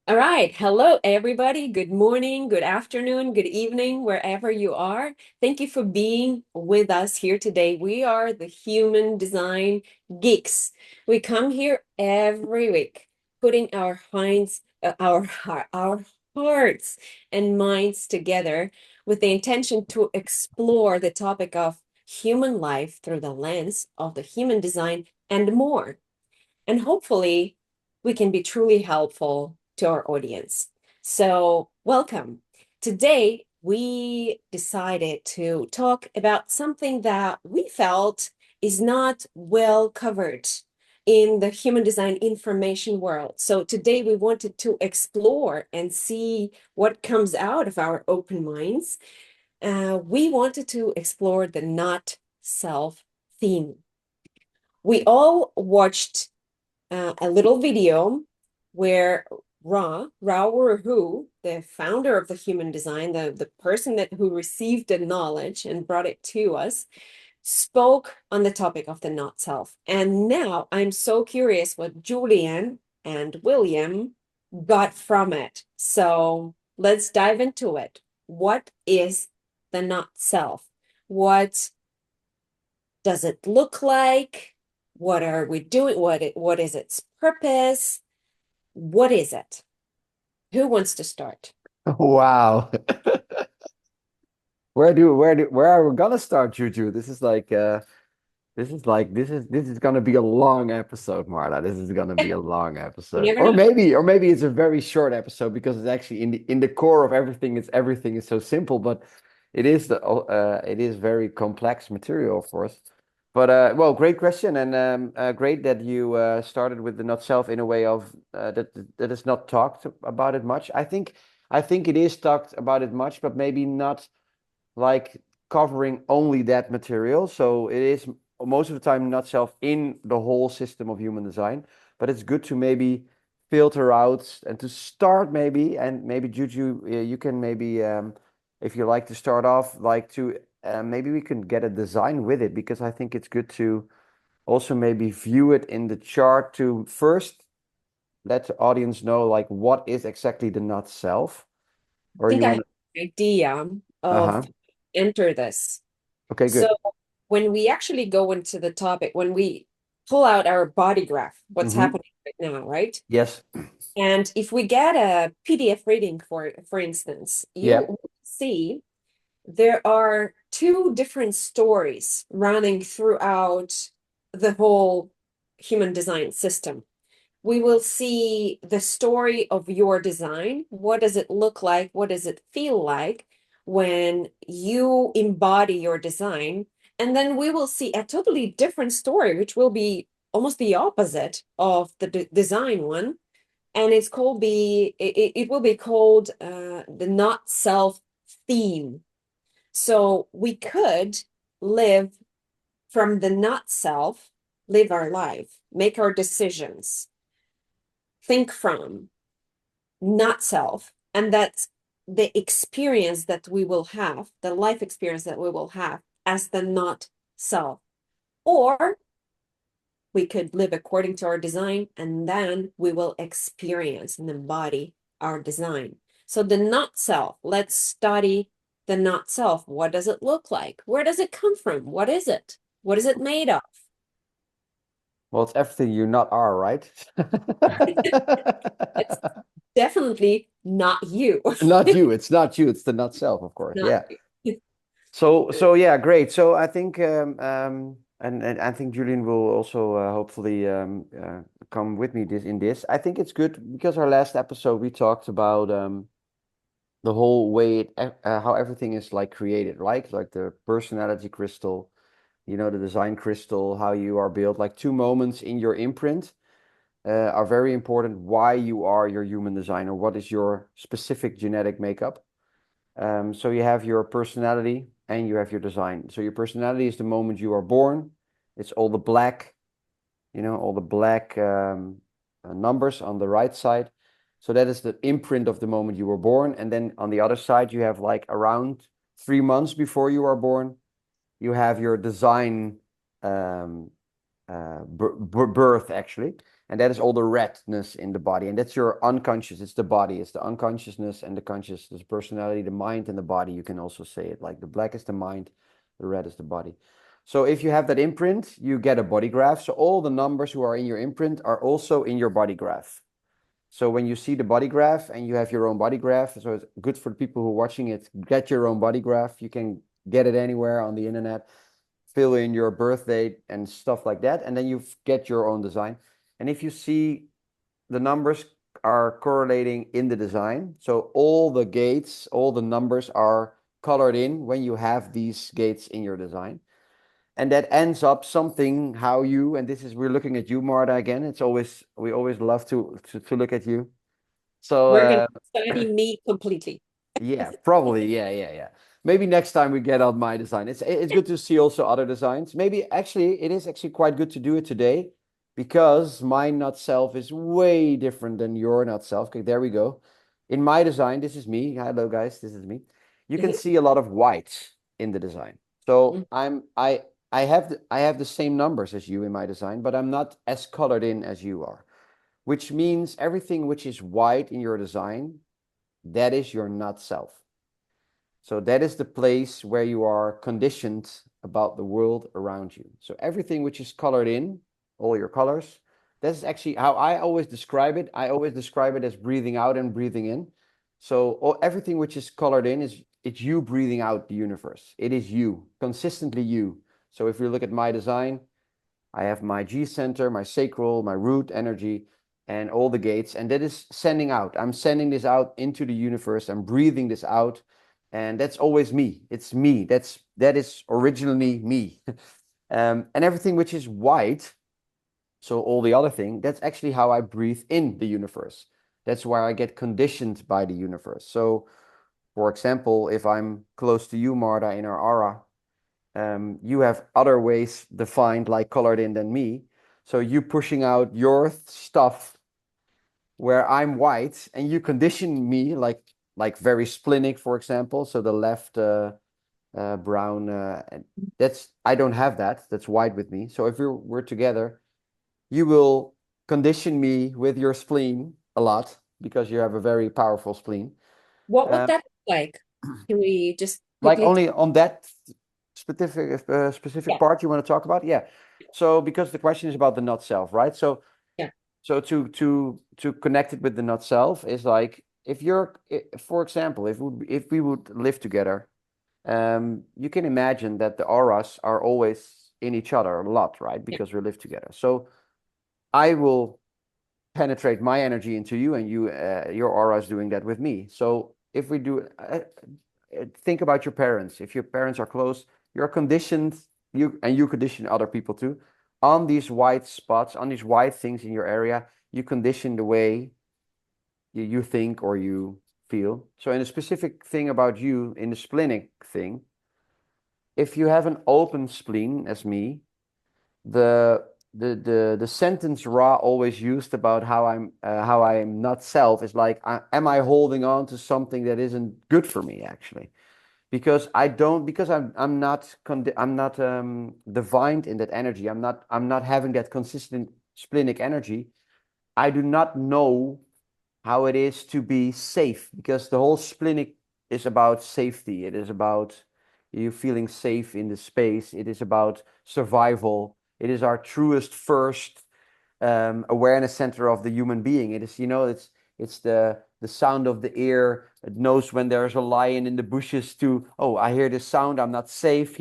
All right. Hello, everybody. Good morning, good afternoon, good evening, wherever you are. Thank you for being with us here today. We are the Human Design Geeks. We come here every week, putting our hearts and minds together with the intention to explore the topic of human life through the lens of the human design and more. And hopefully, we can be truly helpful to our audience. So, welcome. Today, we decided to talk about something that we felt is not well covered in the human design information world. So, today we wanted to explore and see what comes out of our open minds. We wanted to explore the not self theme. We all watched a little video where Ra Uru Hu, the founder of the human design, the person who received the knowledge and brought it to us, spoke on the topic of the not self. And now I'm so curious what Julian and William got from it. So let's dive into it. What is the not self? What does it look like? What are we doing? What is its purpose? What is it? Who wants to start? Wow. Where are we gonna start, Juju? This is gonna be a long episode, Marla. This is gonna be a long You episode. never Or know. maybe it's a very short episode because it's actually in the core of everything, everything is so simple, but it is very complex material, of course. But well, great question, and great that you started with the not self in a way of that is not talked about it much. I think it is talked about it much, but maybe not like covering only that material. So it is most of the time not self in the whole system of human design, but it's good to maybe filter out and to start maybe, and maybe Juju, you can maybe, if you like to start off, like to maybe we can get a design with it because I think it's good to also maybe view it in the chart to first let the audience know like what is exactly the not self, I or think you I want have to. an idea of Uh-huh. enter this. Okay, So good. when we actually go into the topic, when we pull out our body graph, what's Mm-hmm. happening right now, right? Yes. And if we get a PDF reading for instance, you Yeah. will see there are two different stories running throughout the whole human design system. We will see the story of your design. What does it look like? What does it feel like when you embody your design? And then we will see a totally different story, which will be almost the opposite of the design one. And it will be called the not self theme. So we could live from the not self, live our life, make our decisions, think from not self. And that's the experience that we will have, the life experience that we will have as the not self. Or we could live according to our design and then we will experience and embody our design. So the not self, let's study the not self. What does it look like? Where does it come from? What is it? What is it made of? Well, it's everything you not are, right? It's definitely not you. Not you. It's not you. It's the not self, of course. Not Yeah. you. So yeah, great. So I think and I think Julian will also hopefully come with me this. I think it's good because our last episode we talked about the whole way how everything is like created, right? Like the personality crystal, the design crystal, how you are built, like two moments in your imprint are very important. Why you are your human designer, what is your specific genetic makeup. So you have your personality and you have your design. So your personality is the moment you are born. It's all the black numbers on the right side. So that is the imprint of the moment you were born. And then on the other side, you have like around 3 months before you are born, you have your design birth actually. And that is all the redness in the body. And that's your unconscious. It's the body. It's the unconsciousness and the consciousness, personality, the mind and the body. You can also say it like the black is the mind, the red is the body. So if you have that imprint, you get a body graph. So all the numbers who are in your imprint are also in your body graph. So when you see the body graph and you have your own body graph, so it's good for the people who are watching it, get your own body graph. You can get it anywhere on the internet, fill in your birth date and stuff like that. And then you get your own design. And if you see the numbers are correlating in the design, so all the gates, all the numbers are colored in when you have these gates in your design. And that ends up something how you, and this is, we're looking at you, Marta, again. It's always, we always love to look at you. So We're going to study me completely. yeah, probably. Yeah. Maybe next time we get on my design. It's good to see also other designs. Maybe actually it is actually quite good to do it today because my not self is way different than your not self. Okay, there we go. In my design, this is me. Hello guys, this is me. You can see a lot of white in the design. So I have the same numbers as you in my design, but I'm not as colored in as you are, which means everything which is white in your design, that is your not self. So that is the place where you are conditioned about the world around you. So everything which is colored in, all your colors, that's actually how I always describe it. I always describe it as breathing out and breathing in. So everything which is colored in is it's you breathing out the universe. It is you, consistently you. So if you look at my design, I have my G center, my sacral, my root energy, and all the gates. And that is sending out. I'm sending this out into the universe. I'm breathing this out. And that's always me. It's me. That is originally me. And everything which is white, so all the other thing, that's actually how I breathe in the universe. That's where I get conditioned by the universe. So, for example, if I'm close to you, Marta, in our aura, you have other ways defined, like colored in than me. So you pushing out your stuff where I'm white, and you condition me like very splenic, for example. So the left brown, that's I don't have that. That's white with me. So if we're together, you will condition me with your spleen a lot because you have a very powerful spleen. What would that look like? Can we just Like quickly? only on that specific Yeah, part you want to talk about? Yeah. So because the question is about the not self, right? So yeah, so to connect it with the not self is like if for example, if we would live together, you can imagine that the auras are always in each other a lot, right? yeah. Because we live together. So I will penetrate my energy into you, and your aura is doing that with me. So if we do, think about your parents. If your parents are close, you're conditioned, you condition other people too, on these white spots, on these white things in your area. You condition the way you think or you feel. So in a specific thing about you, in the splenic thing, if you have an open spleen as me, the the sentence Ra always used about how I'm not self is like, am I holding on to something that isn't good for me actually? Because I'm not divined in that energy. I'm not having that consistent splenic energy. I do not know how it is to be safe, because the whole splenic is about safety. It is about you feeling safe in the space. It is about survival. It is our truest first awareness center of the human being. It is, it's the sound of the ear. It knows when there's a lion in the bushes to, oh, I hear this sound, I'm not safe.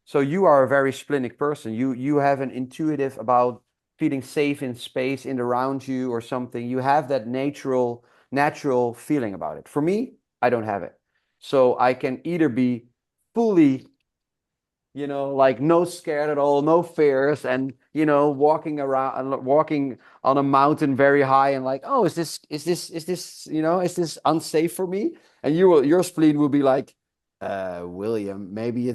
So you are a very splenic person. You have an intuitive about feeling safe in space in around you or something. You have that natural feeling about it. For me, I don't have it. So I can either be fully, like no scared at all, no fears, and walking around, walking on a mountain very high, and like, oh, is this unsafe for me? And your spleen will be like, William, maybe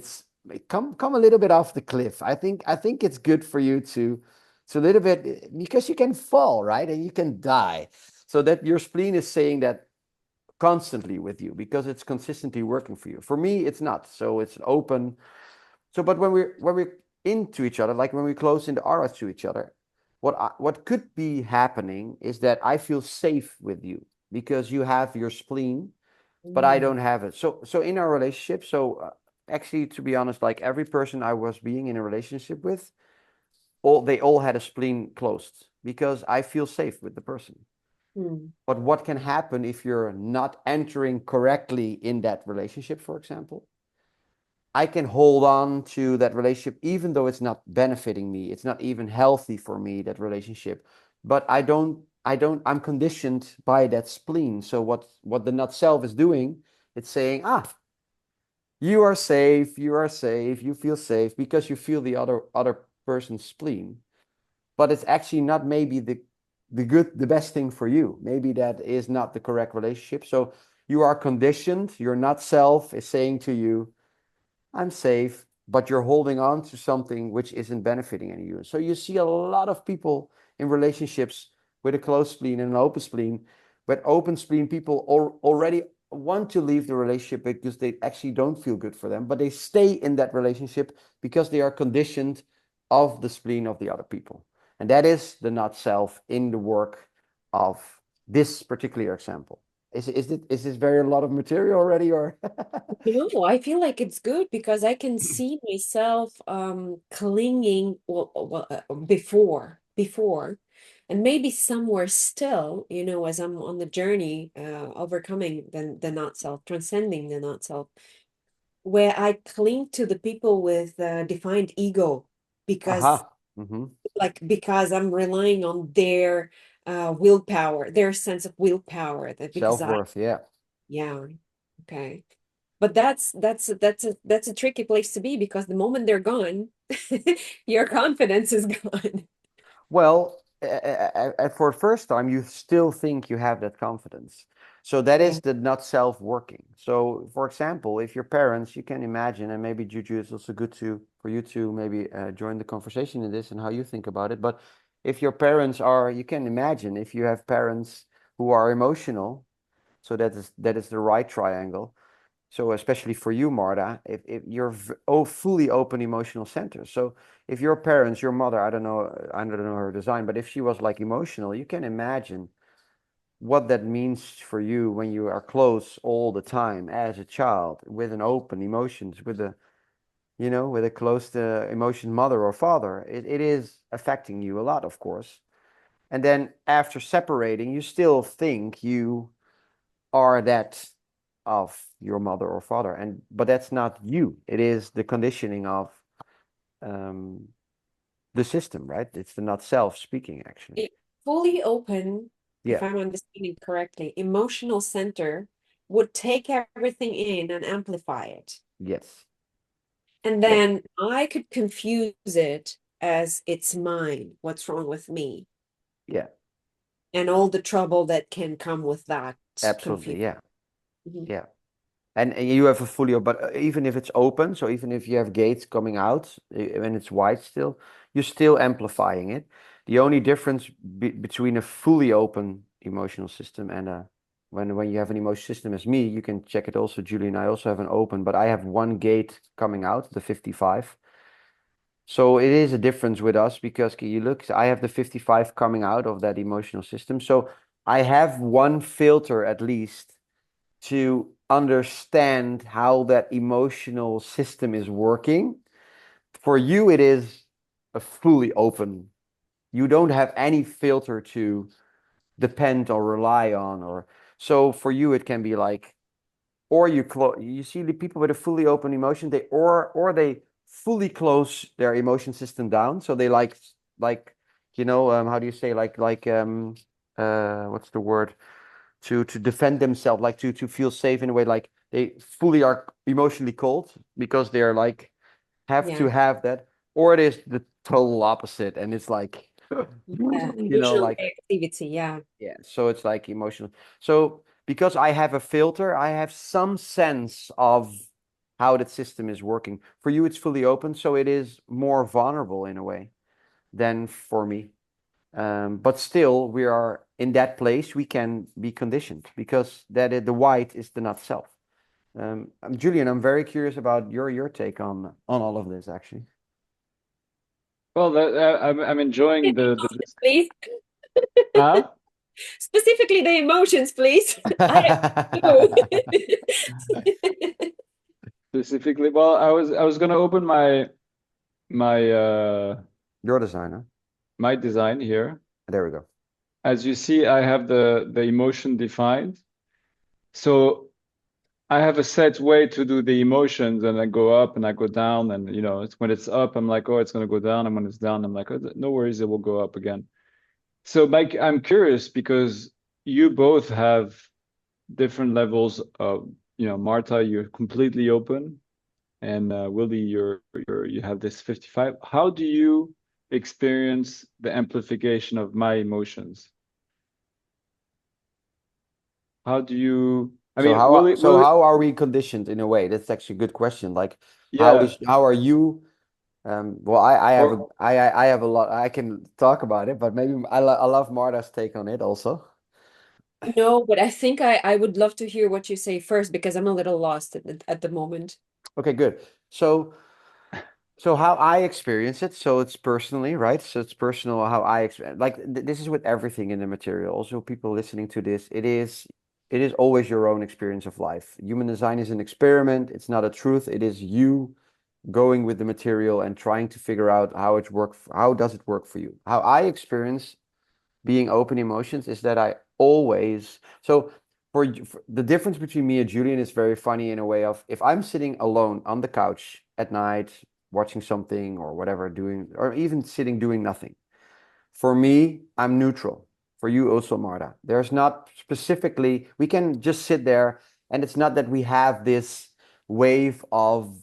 come a little bit off the cliff. I think it's good for you to a little bit, because you can fall, right? And you can die. So that your spleen is saying that constantly with you because it's consistently working for you. For me, it's not. So it's open. So, but when we're into each other, like when we close in the auras to each other, what could be happening is that I feel safe with you because you have your spleen, but I don't Mm. have it. So in our relationship, actually, to be honest, like every person I was being in a relationship with, they all had a spleen closed because I feel safe with the person. Mm. But what can happen if you're not entering correctly in that relationship, for example? I can hold on to that relationship even though it's not benefiting me. It's not even healthy for me, that relationship. But I'm conditioned by that spleen. So what the not self is doing, it's saying, you are safe, you feel safe because you feel the other person's spleen. But it's actually not maybe the best thing for you. Maybe that is not the correct relationship. So you are conditioned, your not self is saying to you, I'm safe, but you're holding on to something which isn't benefiting any you. So you see a lot of people in relationships with a closed spleen and an open spleen. But open spleen people already want to leave the relationship because they actually don't feel good for them, but they stay in that relationship because they are conditioned of the spleen of the other people. And that is the not self in the work of this particular example. Is this very a lot of material already, or? No, I feel like it's good because I can see myself clinging before and maybe somewhere still, as I'm on the journey overcoming the not self, transcending the not self, where I cling to the people with defined ego because Aha. Hmm. because I'm relying on their willpower, their sense of willpower that because I Self-worth, yeah. yeah, okay. But that's a tricky place to be because the moment they're gone, your confidence is gone. Well, for the first time, you still think you have that confidence. So that Yeah. is the not self-working. So, for example, if your parents, you can imagine, and maybe Juju, is also good to for you to maybe join the conversation in this and how you think about it. But if your parents are, you can imagine if you have parents who are emotional, so that is the right triangle. So especially for you, Marta, if you're fully open emotional center. So if your parents, your mother, I don't know her design, but if she was like emotional, you can imagine what that means for you when you are close all the time as a child with an open emotions, with a close emotion mother or father. It is affecting you a lot, of course. And then after separating, you still think you are that of your mother or father, and but that's not you. It is the conditioning of um, the system, right? It's the not self speaking, actually. It, fully open, Yeah. if I'm understanding correctly, emotional center would take everything in and amplify it. Yes. And Yeah. then I could confuse it as it's mine, what's wrong with me, Yeah. and all the trouble that can come with that Absolutely. confusion. Yeah. Mhm. Yeah. And you have a fully, but even if it's open, so even if you have gates coming out and it's wide still, you're still amplifying it. The only difference between a fully open emotional system and when you have an emotional system as me, you can check it also, Julian. I also have an open, but I have one gate coming out, the 55. So it is a difference with us because you look, I have the 55 coming out of that emotional system. So I have one filter at least to understand how that emotional system is working. For you, it is a fully open. You don't have any filter to depend or rely on, or so for you it can be like, or you see the people with a fully open emotion, or they fully close their emotion system down. So they like how do you say what's the word, to defend themselves, like to feel safe in a way, like they fully are emotionally cold because they're like have to Yeah. have that, or it is the total opposite and it's like Yeah. Emotional like reactivity. Yeah. yeah, so it's like emotional. So because I have a filter, I have some sense of how that system is working. For you, it's fully open, so it is more vulnerable in a way than for me. But still, we are in that place. We can be conditioned because the white is the not self. Julian, I'm very curious about your take on all of this, actually. Well, I'm enjoying the Please, huh? specifically the emotions, please. I have two. Specifically, well, I was gonna open my Your designer. my design here. There we go. As you see, I have the emotion defined. So I have a set way to do the emotions, and I go up and I go down, and it's when it's up, I'm like, oh, it's gonna go down, and when it's down, I'm like, oh, no worries, it will go up again. So, Mike, I'm curious because you both have different levels of, Marta, you're completely open, and Willie, you have this 55. How do you experience the amplification of my emotions? How do you? I So mean, how Willie, how are we conditioned in a way? That's actually a good question. Like yeah, how are you? Well, I have or I have a lot. I can talk about it, but maybe I love Marta's take on it also. No, but I think I would love to hear what you say first because I'm a little lost at the moment. Okay, good. So how I experience it, so it's personally, right? So it's personal how I experience. Like this is with everything in the material. Also, people listening to this, it is always your own experience of life. Human design is an experiment. It's not a truth. It is you going with the material and trying to figure out how does it work for you. How I experience being open emotions is that I always so for the difference between me and Julian is very funny in a way of if I'm sitting alone on the couch at night watching something or whatever doing or even sitting doing nothing. For me, I'm neutral. For you also, Marta. There's not specifically we can just sit there and it's not that we have this wave of,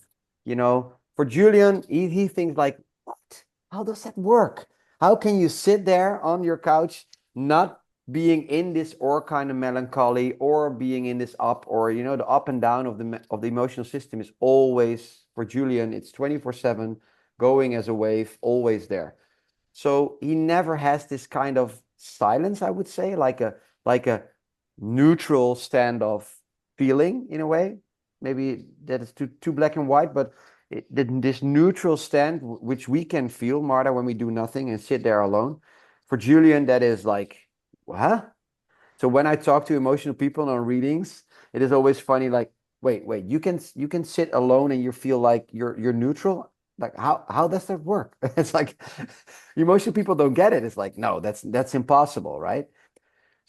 for Julian, he thinks like, what? How does that work? How can you sit there on your couch, not being in this or kind of melancholy or being in this up or the up and down of the emotional system is always for Julian, it's 24/7 going as a wave, always there. So he never has this kind of silence, I would say, like a neutral stand of feeling in a way. Maybe that is too black and white, but this neutral stand, which we can feel, Marta, when we do nothing and sit there alone. For Julian, that is like, huh? So when I talk to emotional people on readings, it is always funny, like, wait, you can sit alone and you feel like you're neutral. Like how does that work? It's like emotional people don't get it. It's like, no, that's impossible, right?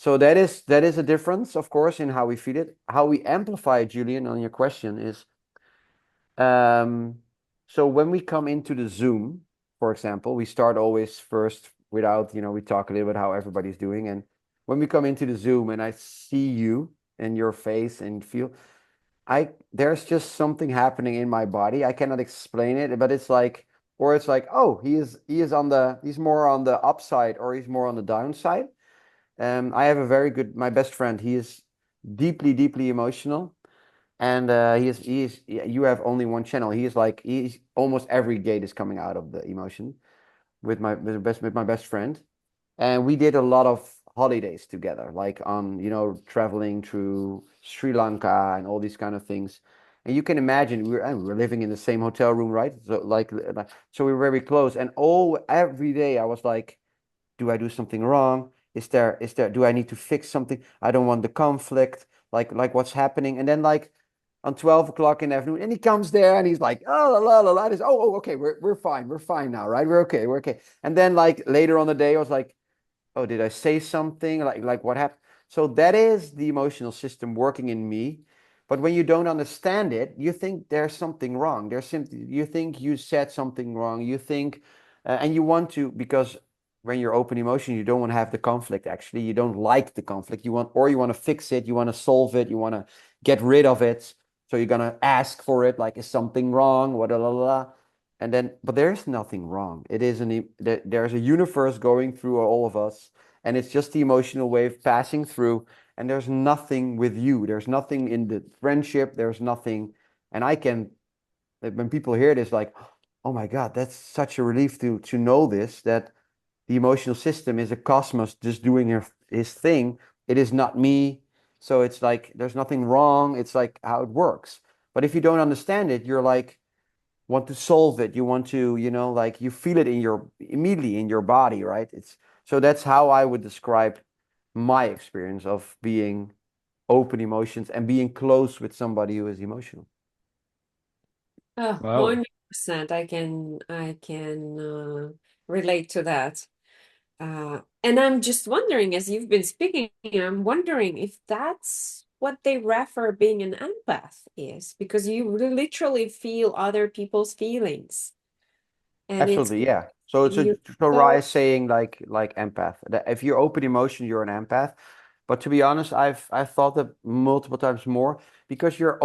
So that is a difference, of course, in how we feel it. How we amplify it, Julian, on your question is um, so when we come into the Zoom, for example, we start always first without, we talk a little bit how everybody's doing. And when we come into the Zoom and I see you and your face and feel, there's just something happening in my body. I cannot explain it, but it's like, or it's like, oh, he's more on the upside or he's more on the downside. I have my best friend, he is deeply, deeply emotional and you have only one channel. He's almost every gate is coming out of the emotion with my best friend, and we did a lot of holidays together, like on traveling through Sri Lanka and all these kind of things. And you can imagine we were living in the same hotel room, right? So we were very close, and every day I was like, do I do something wrong? Do I need to fix something? I don't want the conflict, like what's happening. And then like on 12 o'clock in the afternoon, and he comes there and he's like, oh, la, la, la, this, okay, we're fine. We're fine now, right? We're okay. And then like later on the day, I was like, oh, did I say something? Like what happened? So that is the emotional system working in me. But when you don't understand it, you think there's something wrong. You think you said something wrong. You think, and you want to, because when you're open emotion, you don't want to have the conflict. Actually, you don't like the conflict. You want to fix it. You want to solve it. You want to get rid of it. So you're gonna ask for it. Like, is something wrong? What, la, la, la. And then, but there's nothing wrong. There's a universe going through all of us, and it's just the emotional wave passing through, and there's nothing with you. There's nothing in the friendship. There's nothing. And when people hear this, like, oh my God, that's such a relief to know this, that the emotional system is a cosmos just doing his thing. It is not me. So it's like there's nothing wrong. It's like how it works. But if you don't understand it, you're like, want to solve it. You want to, like you feel it immediately in your body, right? So that's how I would describe my experience of being open emotions and being close with somebody who is emotional. Oh, Wow. 100%. I can relate to that. And I'm just wondering, as you've been speaking, I'm wondering if that's what they refer being an empath is, because you literally feel other people's feelings. And it's Absolutely, yeah. So you Raya so is saying like empath. That if you're open emotion, you're an empath. But to be honest, I've thought that multiple times more because you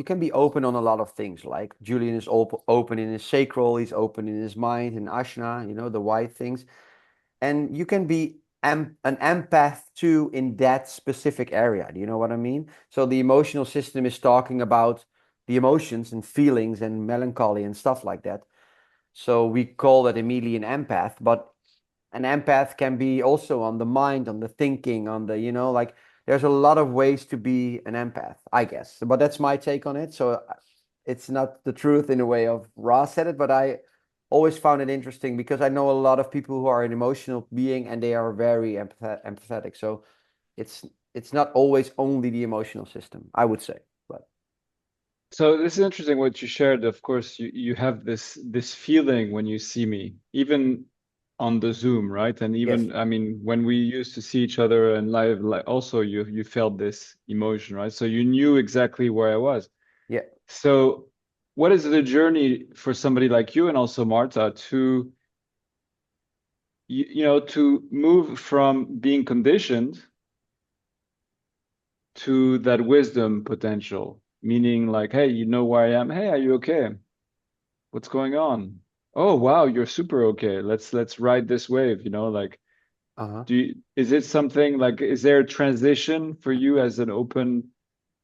can be open on a lot of things. Like Julian is open in his sacral, he's open in his mind, in ashna, the white things. And you can be an empath too in that specific area. Do you know what I mean? So the emotional system is talking about the emotions and feelings and melancholy and stuff like that. So we call that immediately an empath, but an empath can be also on the mind, on the thinking, on the, like there's a lot of ways to be an empath, I guess. But that's my take on it. So it's not the truth in a way of Ross said it, but I always found it interesting because I know a lot of people who are an emotional being and they are very empathetic. So it's it's not always only the emotional system, I would say. But So this is interesting what you shared. Of course, you have this feeling when you see me, even on the Zoom, right? And yes, even, I mean, when we used to see each other in live, like also you felt this emotion, right? So you knew exactly where I was. yeah. So what is the journey for somebody like you and also Marta to to move from being conditioned to that wisdom potential, meaning like, hey, you know where I am. Hey, are you okay? What's going on? Oh, wow, you're super okay. Let's ride this wave, like Uh-huh. is it something like is there a transition for you as an open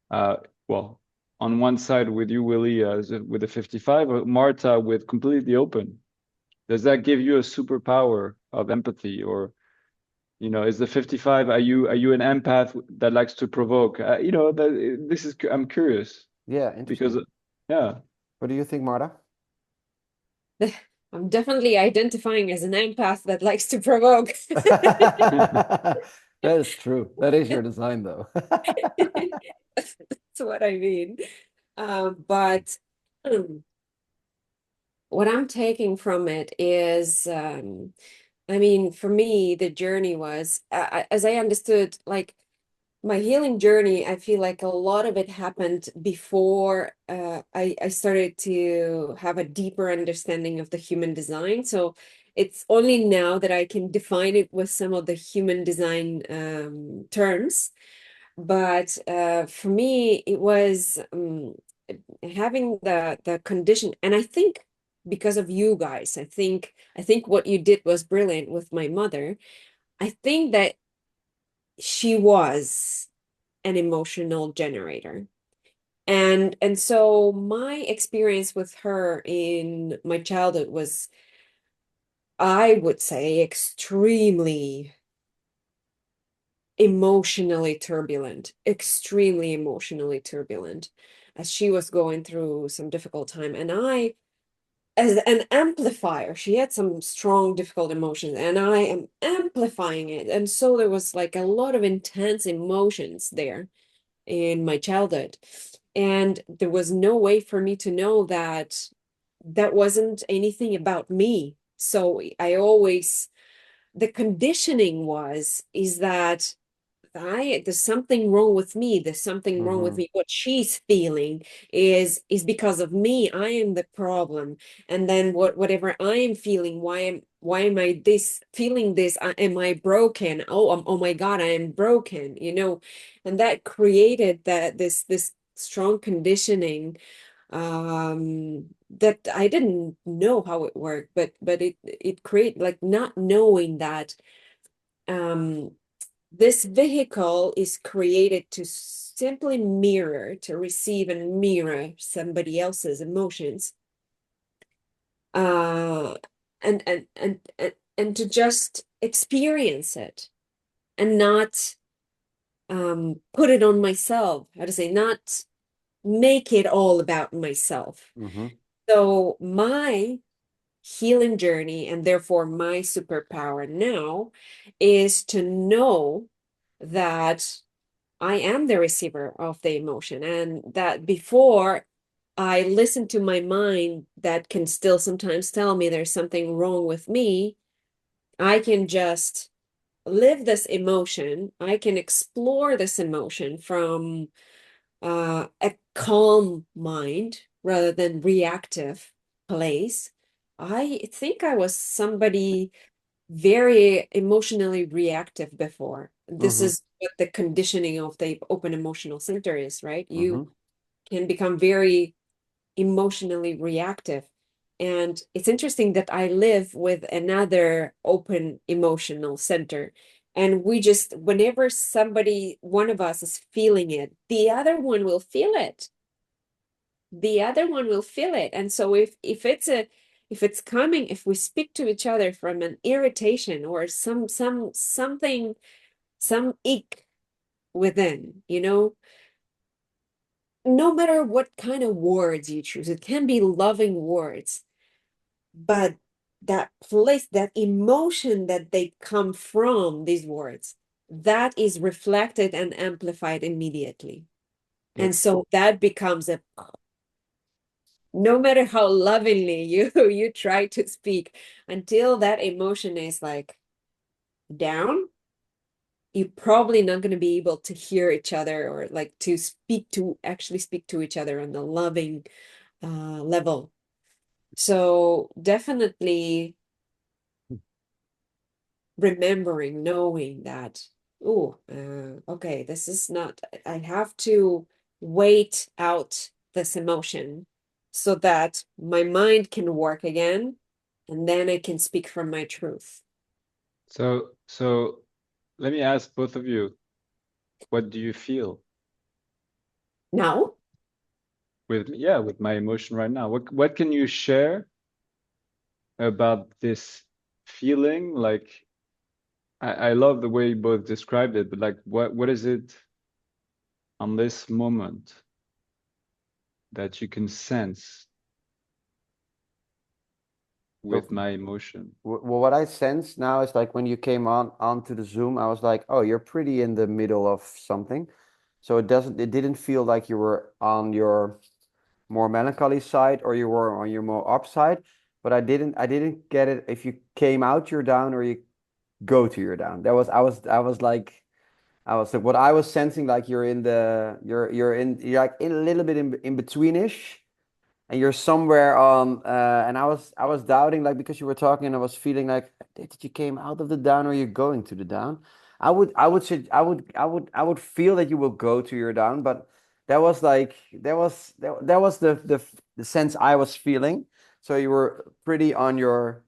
well, on one side with you, Willie, with the 55, or Marta with completely open? Does that give you a superpower of empathy or is the 55, are you an empath that likes to provoke? This is I'm curious Yeah, because interesting. yeah. What do you think, Marta? I'm definitely identifying as an empath that likes to provoke. That is true. That is your design, though. That's what I mean. But what I'm taking from it is, I mean, for me, the journey was, as I understood, like my healing journey, I feel like a lot of it happened before I started to have a deeper understanding of the human design. So it's only now that I can define it with some of the human design terms. But for me, it was having the condition, and I think because of you guys, I think what you did was brilliant with my mother. I think that she was an emotional generator. And so my experience with her in my childhood was, I would say, extremely emotionally turbulent, as she was going through some difficult time. And I, as an amplifier, she had some strong, difficult emotions, and I am amplifying it. And so there was like a lot of intense emotions there in my childhood. And there was no way for me to know that that wasn't anything about me. So the conditioning is that there's something wrong with me. There's something wrong with Hmm. me. What she's feeling is because of me. I am the problem. And then whatever I am feeling, why am I this feeling this? Am I broken? Oh my God, I am broken, and that created this strong conditioning that I didn't know how it worked, but it create like not knowing that um this vehicle is created to simply to receive and mirror somebody else's emotions, uh, and to just experience it and not put it on myself. How to say, not make it all about myself. Hmm. So my healing journey, and therefore my superpower now, is to know that I am the receiver of the emotion, and that before I listen to my mind that can still sometimes tell me there's something wrong with me, I can just live this emotion. I can explore this emotion from a calm mind rather than reactive place. I think I was somebody very emotionally reactive before. This Mm-hmm. is what the conditioning of the open emotional center is, right? You Mm-hmm. can become very emotionally reactive. And it's interesting that I live with another open emotional center. And we just, whenever somebody, one of us is feeling it, the other one will feel it. The other one will feel it. And so if it's coming, if we speak to each other from an irritation or something, some ick within, no matter what kind of words you choose, it can be loving words, but that place, that emotion that they come from these words, that is reflected and amplified immediately. Yep. And so that becomes a, no matter how lovingly you try to speak, until that emotion is like down, you're probably not going to be able to hear each other or like to actually speak to each other on the loving level. So definitely remembering, knowing that, oh, okay, this is not, I have to wait out this emotion so that my mind can work again, and then I can speak from my truth. So let me ask both of you, what do you feel Now, with my emotion right now? What can you share about this feeling? Like I love the way you both described it, but like what is it on this moment that you can sense So with my emotion? well, what I sense now is like when you came onto the Zoom, I was like, oh, you're pretty in the middle of something. So it didn't feel like you were on your more melancholy side or you were on your more up side. But I didn't get it if you came out your down or you go to your down. What I was sensing like you're like in a little bit in betweenish, and you're somewhere on and I was doubting like because you were talking and I was feeling like did you came out of the down or you're going to the down. I would feel that you will go to your down, but that was the sense I was feeling. So you were pretty on the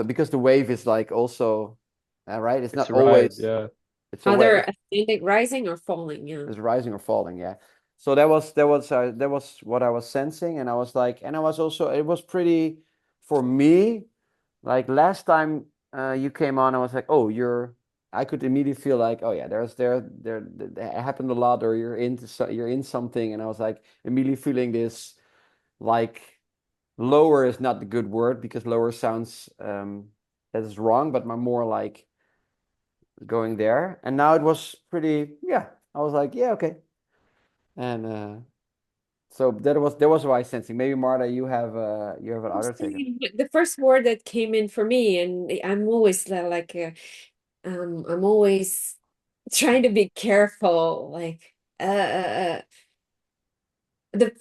because the wave is like also right, it's It's not a ride, always yeah. it's a either wave. ascending, rising, or falling. Yeah. It's rising or falling, yeah. So that was what I was sensing, and I was like, and I was also it was pretty for me. Like last time you came on, I was like, oh, I could immediately feel like, oh yeah, there happened a lot, or you're in something, and I was like immediately feeling this like lower is not the good word because lower sounds that is wrong, but more like going there. And now it was pretty, yeah. I was like, yeah, okay. And so that was why sensing. Maybe Marta, you have another take. The first word that came in for me, and I'm always like, I'm always trying to be careful. Like, the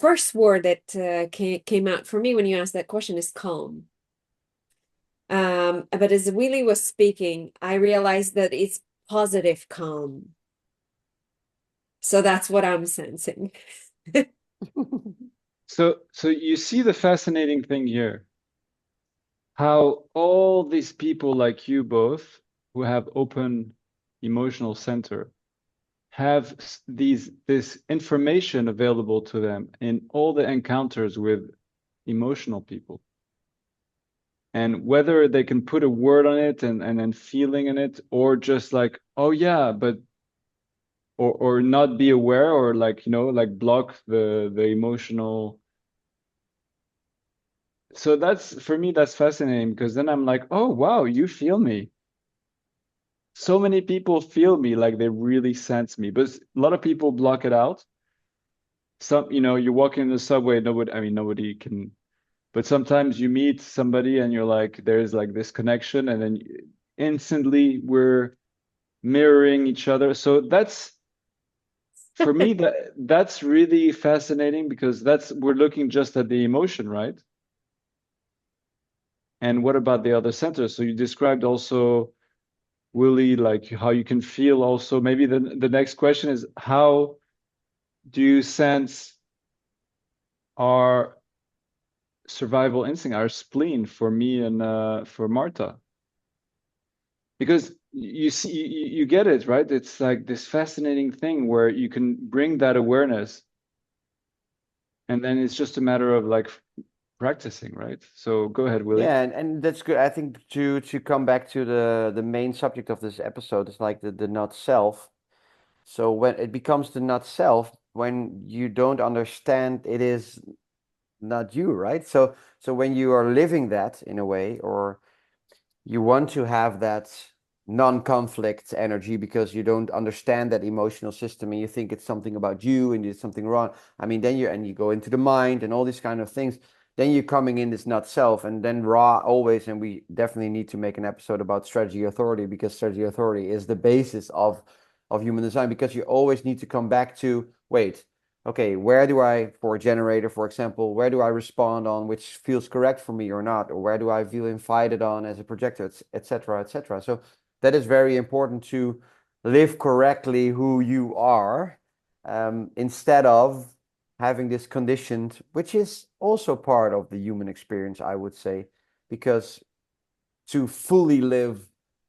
first word that came out for me when you asked that question is calm. But as Willie was speaking, I realized that it's positive calm. So that's what I'm sensing. So you see the fascinating thing here, how all these people like you both who have open emotional center have this information available to them in all the encounters with emotional people. And whether they can put a word on it and then feeling in it, or just like, oh yeah, but or not be aware, or like, like block the emotional so that's for me, that's fascinating because then I'm like, oh wow, you feel me. So many people feel me, like they really sense me, but a lot of people block it out. Some, you walk in the subway, nobody can, but sometimes you meet somebody and you're like, there's like this connection, and then instantly we're mirroring each other. So that's for me, that's really fascinating because we're looking just at the emotion, right? And what about the other centers? So you described also, Willie, like how you can feel also. Maybe the next question is, how do you sense our survival instinct, our spleen, for me and for Marta? Because you see, you get it, right? It's like this fascinating thing where you can bring that awareness, and then it's just a matter of like practicing, right? So go ahead, Willie. Yeah, and that's good. I think to come back to the main subject of this episode is like the not self. So when it becomes the not self, when you don't understand it is not you, right? So when you are living that in a way, or you want to have that non-conflict energy because you don't understand that emotional system and you think it's something about you and you did something wrong. I mean, then you go into the mind and all these kind of things. Then you're coming in this not self, and then Ra always, and we definitely need to make an episode about strategy authority, because strategy authority is the basis of human design, because you always need to come back to, wait, okay, where do I, for a generator, for example, where do I respond on which feels correct for me or not? Or where do I feel invited on as a projector, etc., etc. So that is very important, to live correctly who you are, instead of having this conditioned, which is also part of the human experience, I would say, because to fully live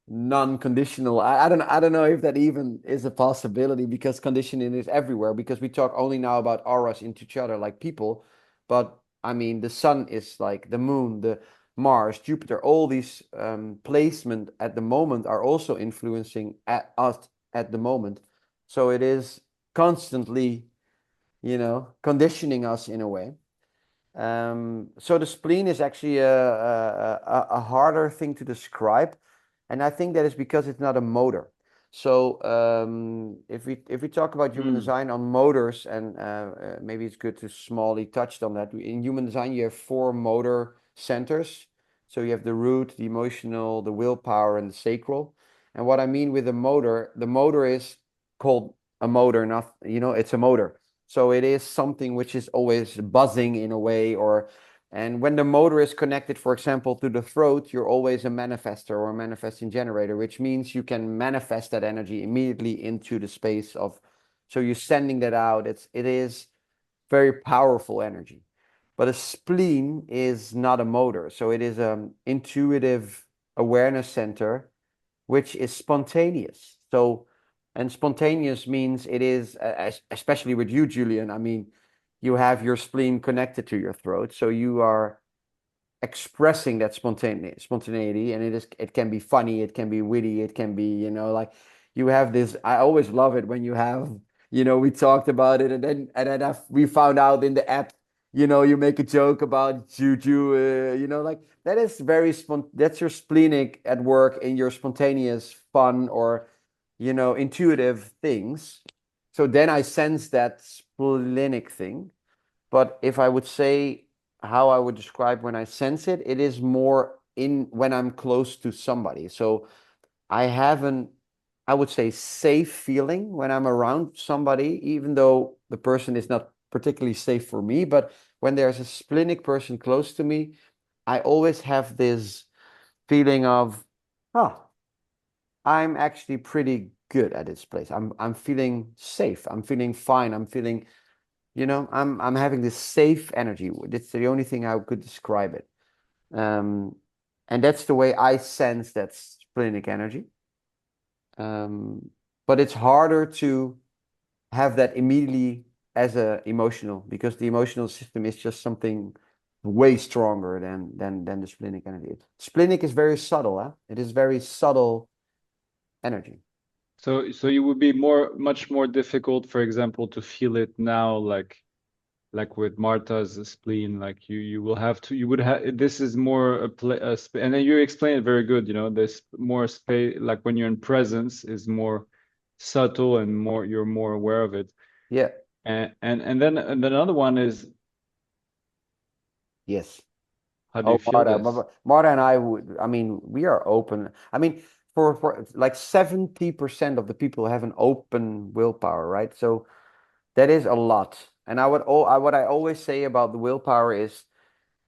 non-conditional, I don't know if that even is a possibility, because conditioning is everywhere, because we talk only now about auras into each other like people, but I mean the sun is like the moon, the Mars, Jupiter, all these placement at the moment are also influencing at us at the moment. So it is constantly, conditioning us in a way. So the spleen is actually a harder thing to describe, and I think that is because it's not a motor. So if we talk about human design on motors, and maybe it's good to smallly touch on that. In human design, you have 4 motor centers. So you have the root, the emotional, the willpower, and the sacral. And what I mean with the motor is called a motor, not, it's a motor. So it is something which is always buzzing in a way, and when the motor is connected, for example, to the throat, you're always a manifester or a manifesting generator, which means you can manifest that energy immediately into the space of, so you're sending that out. It is very powerful energy. But a spleen is not a motor. So it is an intuitive awareness center, which is spontaneous. So, and spontaneous means it is, especially with you, Julian, I mean, you have your spleen connected to your throat. So you are expressing that spontaneity, and it can be funny, it can be witty, it can be, like you have this. I always love it when you have, we talked about it, and then we found out in the app, you make a joke about juju, like that is very that's your splenic at work in your spontaneous fun, or intuitive things. So then I sense that splenic thing. But if I would say how I would describe when I sense it, it is more in when I'm close to somebody. So I have I would say, safe feeling when I'm around somebody, even though the person is not particularly safe for me. But when there's a splenic person close to me, I always have this feeling of, oh, I'm actually pretty good at this place. I'm feeling safe. I'm feeling fine. I'm feeling, I'm having this safe energy. That's the only thing I could describe it. Um, and that's the way I sense that splenic energy. But it's harder to have that immediately as a emotional, because the emotional system is just something way stronger than the splenic energy. Splenic is very subtle, huh? It is very subtle energy. So you would be much more difficult, for example, to feel it now, like like with Martha's spleen, like you will have to, you would have, this is more and then you explain it very good, you know, this more space, like when you're in presence is more subtle and more, you're more aware of it. Yeah. And then another one is, Yes. how do you Oh, feel this? Marta and I would, I mean, we are open. I mean, for like 70% of the people have an open willpower, right? So that is a lot. And what I always say about the willpower is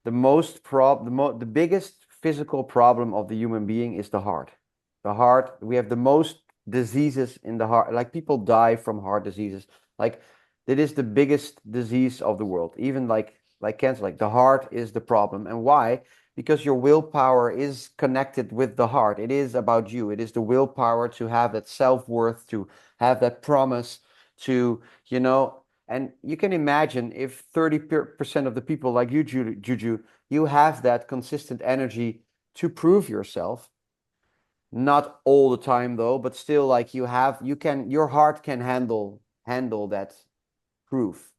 the biggest physical problem of the human being is the heart. The heart, we have the most diseases in the heart. Like people die from heart diseases. Like that is the biggest disease of the world. Even like cancer, like the heart is the problem. And why? Because your willpower is connected with the heart. It is about you. It is the willpower to have that self-worth, to have that promise, to, you know, and you can imagine if 30% of the people like you, Juju, you have that consistent energy to prove yourself. Not all the time though, but still like your heart can handle that proof.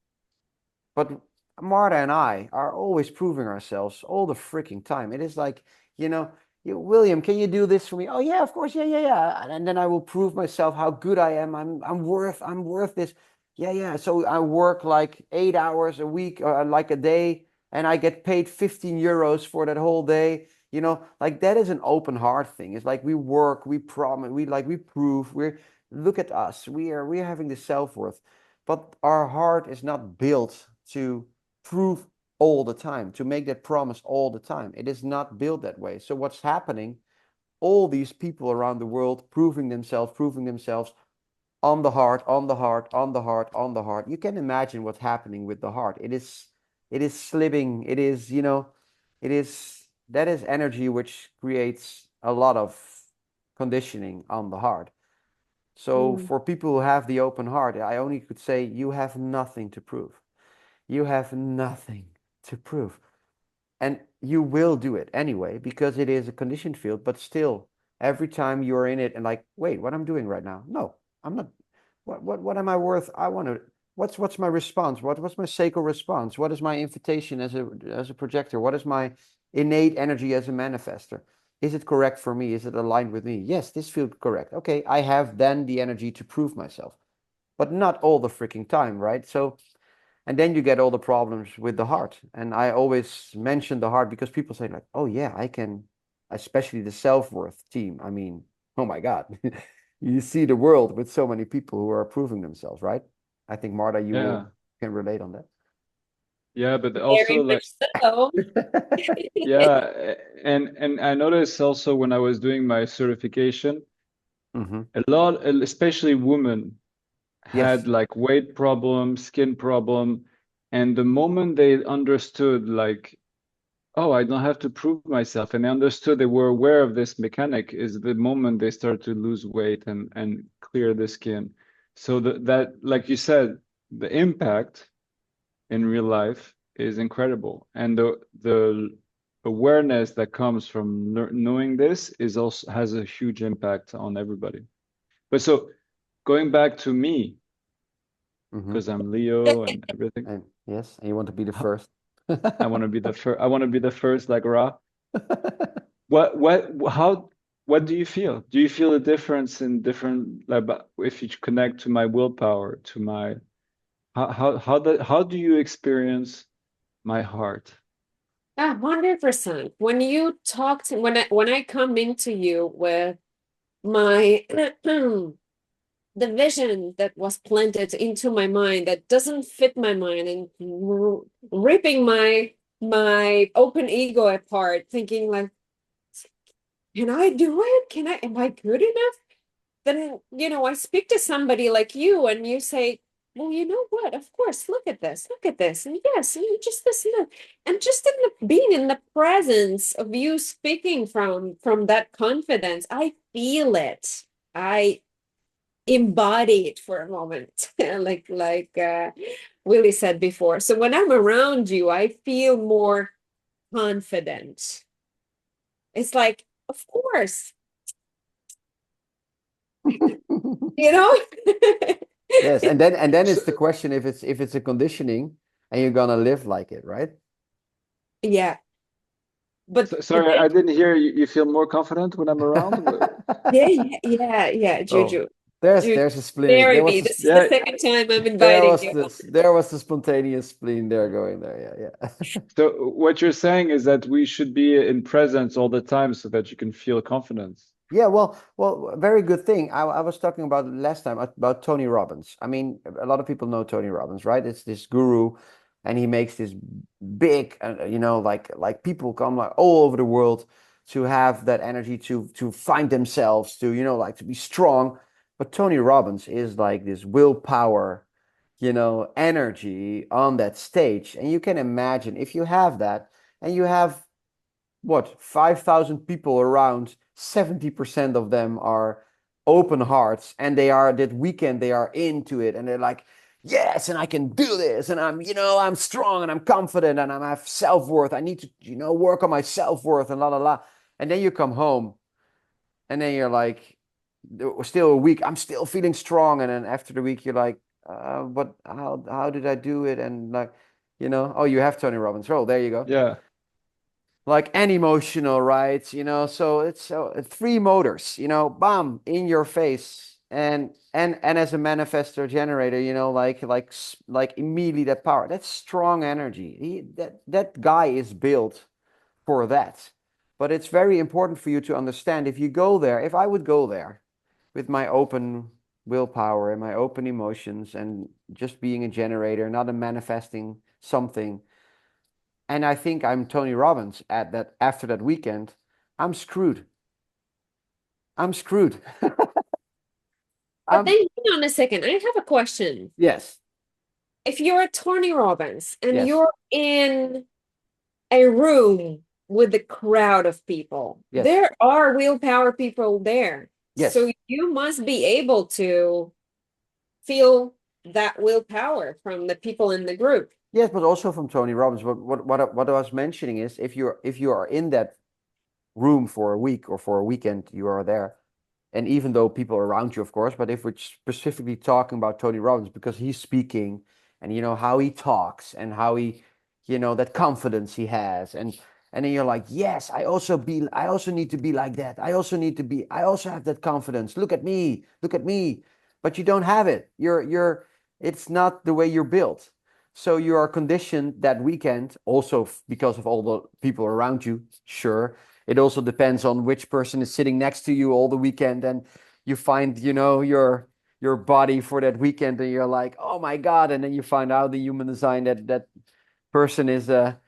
But Marta and I are always proving ourselves all the freaking time. It is like, you know, William, can you do this for me? Oh yeah, of course. Yeah, yeah, yeah. And then I will prove myself how good I am. I'm worth this. Yeah, yeah. So I work like 8 hours a week, like a day, and I get paid 15 euros for that whole day. You know, like that is an open heart thing. It's like we work, we promise, we prove, look at us. We're having the self-worth. But our heart is not built to prove all the time, to make that promise all the time. It is not built that way. So what's happening? All these people around the world proving themselves on the heart, on the heart, on the heart, on the heart. You can imagine what's happening with the heart. It is slipping. It is, you know, that is energy which creates a lot of conditioning on the heart. So Mm. for people who have the open heart, I only could say you have nothing to prove. You have nothing to prove. And you will do it anyway because it is a conditioned field, but still, every time you're in it and like, wait, what I'm doing right now? No, I'm not. What am I worth? I want to. What's my response? What's my sacral response? What is my invitation as a projector? What is my innate energy as a manifester? Is it correct for me? Is it aligned with me? Yes, this feels correct. Okay, I have then the energy to prove myself, but not all the freaking time, right? So and then you get all the problems with the heart. And I always mention the heart because people say like, oh yeah, I can, especially the self-worth team. I mean, oh my God, you see the world with so many people who are proving themselves, right? I think Marta, you Yeah. will can relate on that. Yeah, but also Very like, much so. yeah, and I noticed also when I was doing my certification, Hmm. a lot, especially women, Yes. had like weight problem, skin problem, and the moment they understood like, oh, I don't have to prove myself, and they understood, they were aware of this mechanic, is the moment they start to lose weight and clear the skin. So that, like you said, the impact in real life is incredible, and the awareness that comes from knowing this is also has a huge impact on everybody. But so going back to me, Hmm. because I'm Leo and everything, And yes, and you want to be the first. I want to be the first. I want to be the first, like Ra. How, what do you feel? Do you feel a difference in different, like, if you connect to my willpower, to my, how do you experience my heart? 100%. When you talk to when I come into you with my the vision that was planted into my mind that doesn't fit my mind and ripping my open ego apart, thinking like, can I do it? Am I good enough? Then, I speak to somebody like you and you say, well, you know what? Of course, look at this. And yes, and you just this and that. And just in being in the presence of you speaking from that confidence, I feel it. I embody it for a moment, like Willie said before. So when I'm around you, I feel more confident. It's like, of course, you know? Yes, and then it's the question if it's a conditioning, and you're gonna live like it, right? Yeah. But Sorry, I didn't hear you. You feel more confident when I'm around? yeah, Oh, Juju. there's Juju, a spleen. marry me. This is the Yeah. second time I'm inviting you. There was the spontaneous spleen there going there. Yeah, yeah. So what you're saying is that we should be in presence all the time so that you can feel confidence. Yeah, well, very good thing. I was talking about last time about Tony Robbins. I mean, a lot of people know Tony Robbins, right? It's this guru, and he makes this big, like people come like all over the world to have that energy to find themselves, to like to be strong. But Tony Robbins is like this willpower, energy on that stage, and you can imagine if you have that, and you have what 5,000 people around, 70% of them are open hearts, and they are that weekend they are into it, and they're like, yes, and I can do this, and I'm strong, and I'm confident, and I have self-worth. I need to work on my self-worth, and la la la. And then you come home, and then you're like, still a week, I'm still feeling strong, and then after the week you're like, but how did I do it? And like, oh, you have Tony Robbins. Oh, there you go. Yeah. Like an emotional, right? So it's three motors, bam, in your face. And as a manifestor generator, like immediately that power, that's strong energy. That guy is built for that. But it's very important for you to understand, if you go there, if I would go there with my open willpower and my open emotions and just being a generator, not a manifesting something, and I think I'm Tony Robbins at that after that weekend, I'm screwed. I'm screwed. But then, hang on a second. I have a question. Yes. If you're a Tony Robbins and Yes. you're in a room with a crowd of people, Yes. there are willpower people there. Yes. So you must be able to feel that willpower from the people in the group. Yes, but also from Tony Robbins. What I was mentioning is, if you are in that room for a week or for a weekend, you are there. And even though people are around you, of course, but if we're specifically talking about Tony Robbins, because he's speaking, and how he talks, and how he, that confidence he has, and then you're like, yes, I also need to be like that. I also have that confidence. Look at me, but you don't have it. It's not the way you're built. So you are conditioned that weekend, also because of all the people around you, sure. It also depends on which person is sitting next to you all the weekend, and you find, your body for that weekend, and you're like, oh my God. And then you find out the human design that person is a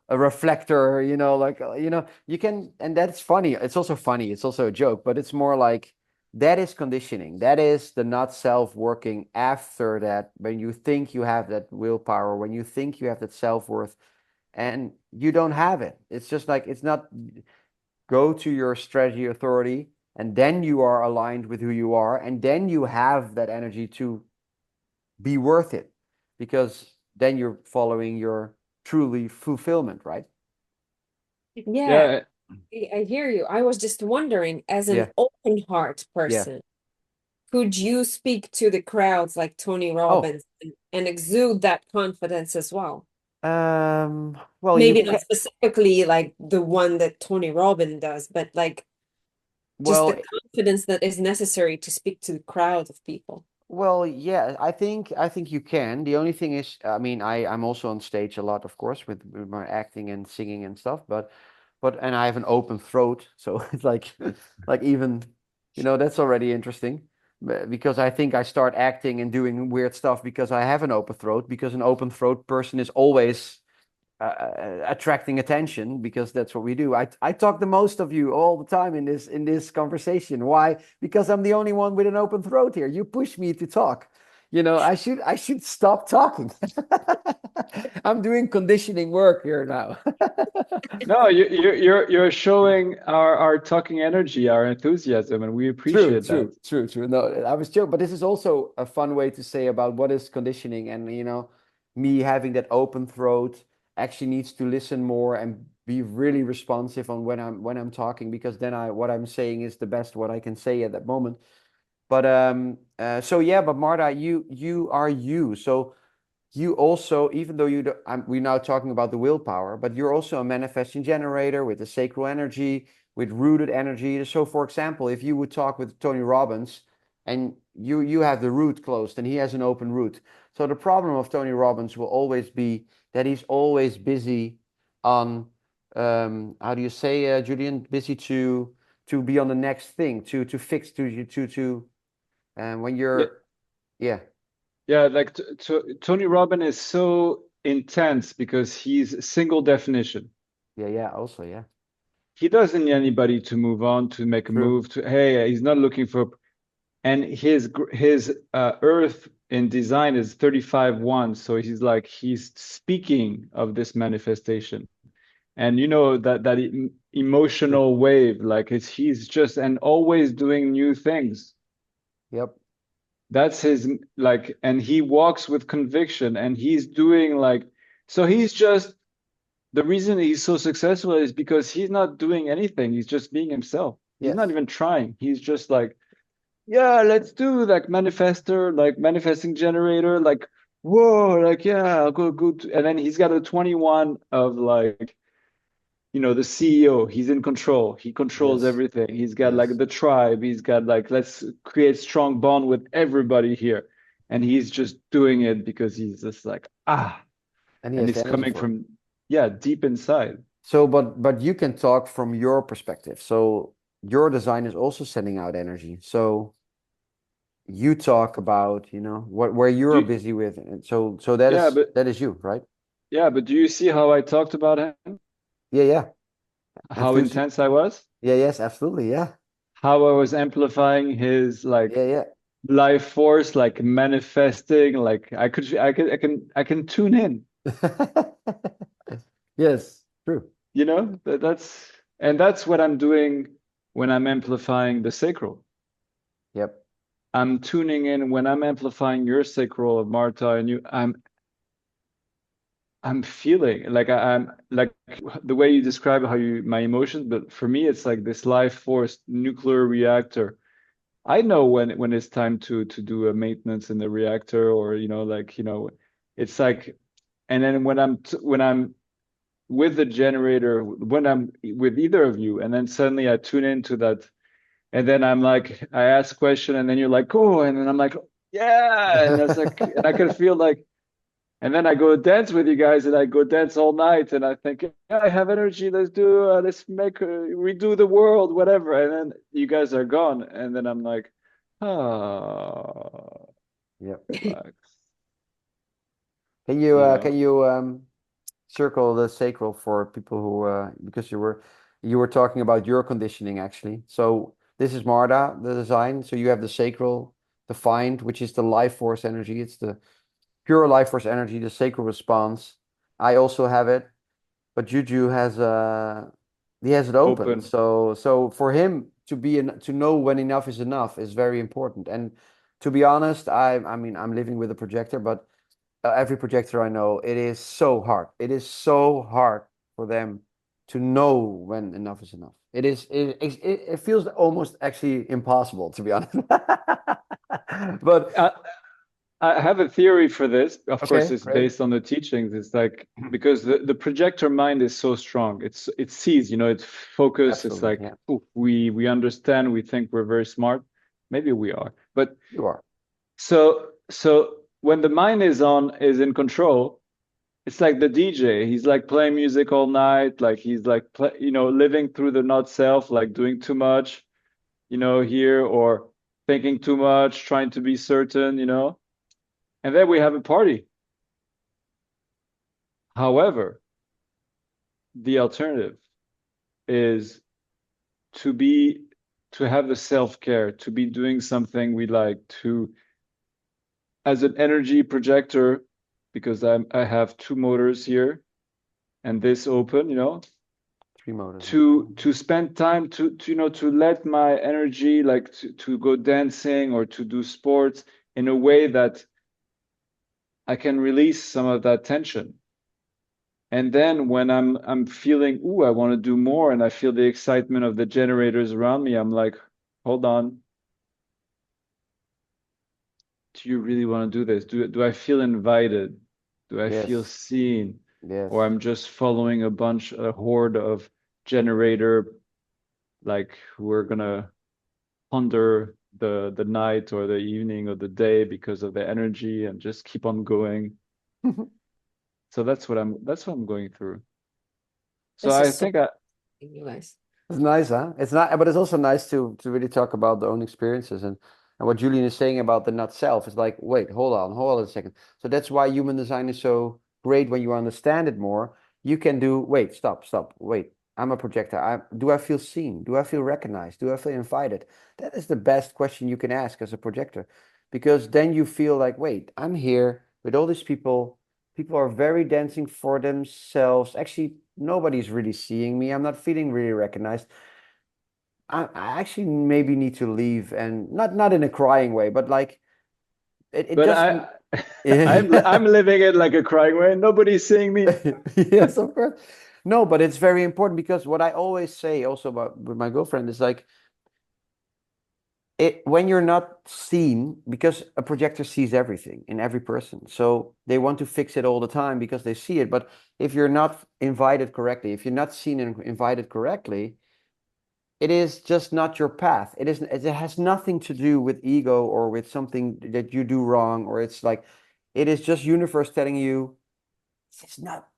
reflector, you can, and that's funny. It's also funny. It's also a joke, but it's more like that is conditioning. That is the not self working after that, when you think you have that willpower, when you think you have that self-worth, and you don't have it. It's just like, it's not, go to your strategy authority, and then you are aligned with who you are, and then you have that energy to be worth it, because then you're following your truly fulfillment, right? Yeah, I hear you. I was just wondering, as an Yeah. open heart person, could you speak to the crowds like Tony Robbins and exude that confidence as well? Well, Maybe you not can. specifically like the one that Tony Robbins does, but like just Well, the confidence that is necessary to speak to the crowd of people. yeah, I think you can. The only thing is, I mean, I'm also on stage a lot, of course, with my acting and singing and stuff, and I have an open throat, so it's like even, that's already interesting. Because I think I start acting and doing weird stuff because I have an open throat, because an open throat person is always attracting attention, because that's what we do. I talk the most of you all the time in this conversation. Why? Because I'm the only one with an open throat here. You push me to talk. I should stop talking. I'm doing conditioning work here now. No, you're showing our talking energy, our enthusiasm, and we appreciate that. True. No, I was joking, but this is also a fun way to say about what is conditioning, and me having that open throat actually needs to listen more and be really responsive on when I'm talking, because then what I'm saying is the best what I can say at that moment. But so yeah, but Marta, you are you. So you also, even though we're now talking about the willpower, but you're also a manifesting generator with the sacral energy, with rooted energy. So, for example, if you would talk with Tony Robbins and you have the root closed and he has an open root. So the problem of Tony Robbins will always be that he's always busy on, how do you say, Julian, busy to be on the next thing, to fix, when Yeah, you're, yeah, yeah, like Tony Robbins is so intense because he's single definition. yeah, also, yeah, He doesn't need anybody to move on, to make a true. move, to hey, he's not looking for, and his Earth in design is 35-1, so he's speaking of this manifestation. And you know that True. emotional wave, like he's just and always doing new things. Yep. That's his like, and he walks with conviction, and he's doing like, so he's just the reason he's so successful is because he's not doing anything. He's just being himself. He's not Yes. even trying. He's just like, yeah, let's do like manifester, like manifesting generator, like whoa, like yeah, I'll go and then he's got a 21 of like, the CEO, he's in control. He controls Yes. everything. He's got like Yes. the tribe. He's got like, let's create strong bond with everybody here. And he's just doing it because he's just like, And he and has the it's energy coming for it. from, yeah, deep inside. So, but you can talk from your perspective. So your design is also sending out energy. So you talk about, what where you're Do, busy with. And so that yeah, is but that is you, right? yeah, but do you see how I talked about him? Yeah, yeah. How Enthusi intense I was? Yeah, yes, absolutely. Yeah. How I was amplifying his Yeah, like yeah. life force, like manifesting, like I can tune in. Yes, true. That's what I'm doing when I'm amplifying the sacral. Yep. I'm tuning in when I'm amplifying your sacral, Marta, and you. I'm feeling like I'm like the way you describe how my emotions, but for me it's like this life force nuclear reactor. I know when it's time to do a maintenance in the reactor, or it's like, and then when I'm with the generator, when I'm with either of you, and then suddenly I tune into that, and then I'm like, I ask a question, and then you're like, oh, and then I'm like, yeah, and that's like, and I can feel like, and then I go dance with you guys, and I go dance all night, and I think, yeah, I have energy. Let's make redo the world, whatever. And then you guys are gone, and then I'm like, Yep. relax, Can you you know. can you circle the sacral for people who because you were talking about your conditioning actually. So this is Marta, the design. So you have the sacral defined, which is the life force energy. It's the pure life force energy, the sacral response. I also have it, but Juju he has it open. Open. So for him to know when enough is very important. And to be honest, I mean I'm living with a projector, but every projector I know, it is so hard. It is so hard for them to know when enough is enough. It feels almost actually impossible, to be honest. But I, I have a theory for this. Of course, okay, it's great. based on the teachings. It's like because the projector mind is so strong. It sees, it's focused. It's Absolutely. like, Yeah, ooh, we understand. We think we're very smart. Maybe we are. But you are. so when the mind is in control, it's like the DJ. He's like playing music all night. Like he's like living through the not self, like doing too much, here, or thinking too much, trying to be certain. And then we have a party. However, the alternative is to be to have the self-care, to be doing something we like, to as an energy projector, because I have two motors here and this open, Three motors to actually. to spend time to let my energy like to go dancing or to do sports in a way that I can release some of that tension. And then when I'm feeling, ooh, I want to do more, and I feel the excitement of the generators around me, I'm like, hold on, do you really want to do this? Do I feel invited? Do I feel Yes. seen? Yes. Or I'm just following a horde of generator, like who are gonna ponder the night or the evening or the day because of the energy and just keep on going. So that's what I'm going through. So This I is so think I you guys. It's nice, huh? It's not, but it's also nice to really talk about the own experiences and what Julian is saying about the not self. It's like, wait, hold on a second. So that's why human design is so great when you understand it more. You can do, wait, stop, wait. I'm a projector. Do I feel seen? Do I feel recognized? Do I feel invited? That is the best question you can ask as a projector, because then you feel like, wait, I'm here with all these people. People are very dancing for themselves. Actually, nobody's really seeing me. I'm not feeling really recognized. I actually maybe need to leave, and not in a crying way, but like it but just I I'm yeah. living it like a crying way. Nobody's seeing me. Yes, of course. No, but it's very important because what I always say also about with my girlfriend is like it when you're not seen, because a projector sees everything in every person. So they want to fix it all the time because they see it. But if you're not invited correctly, if you're not seen and invited correctly, it is just not your path. It has nothing to do with ego or with something that you do wrong, or it's like it is just universe telling you